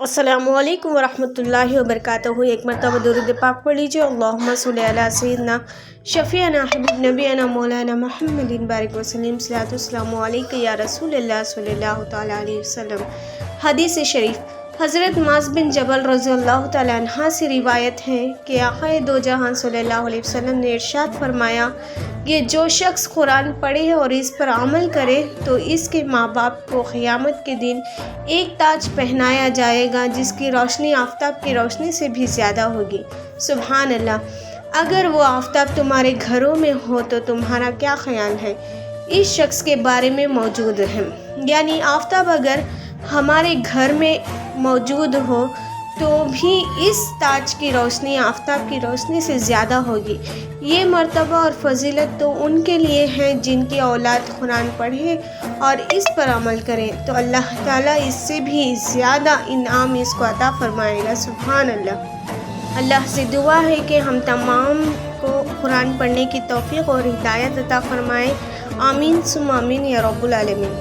السلام علیکم ورحمۃ اللہ وبرکاتہ۔ ایک مرتبہ درود پاک پڑھ لیجیے۔ اللہم صلی علی سیدنا شفیعنا حبیب نبینا مولانا محمد بارک وسلم۔ صلاۃ والسلام علیک یا رسول اللہ صلی اللہ تعالیٰ علیہ وسلم۔ حدیث شریف حضرت معاذ بن جبل رضی اللہ تعالیٰ عنہ سے روایت ہے کہ آقا دو جہاں صلی اللہ علیہ وسلم نے ارشاد فرمایا کہ جو شخص قرآن پڑھے اور اس پر عمل کرے تو اس کے ماں باپ کو قیامت کے دن ایک تاج پہنایا جائے گا جس کی روشنی آفتاب کی روشنی سے بھی زیادہ ہوگی۔ سبحان اللہ! اگر وہ آفتاب تمہارے گھروں میں ہو تو تمہارا کیا خیال ہے اس شخص کے بارے میں موجود ہے؟ یعنی آفتاب اگر ہمارے گھر میں موجود ہو تو بھی اس تاج کی روشنی آفتاب کی روشنی سے زیادہ ہوگی۔ یہ مرتبہ اور فضیلت تو ان کے لیے ہے جن کی اولاد قرآن پڑھے اور اس پر عمل کریں تو اللہ تعالیٰ اس سے بھی زیادہ انعام اس کو عطا فرمائے گا۔ سبحان اللہ! اللہ سے دعا ہے کہ ہم تمام کو قرآن پڑھنے کی توفیق اور ہدایت عطا فرمائے۔ آمین ثم آمین یا رب العالمین۔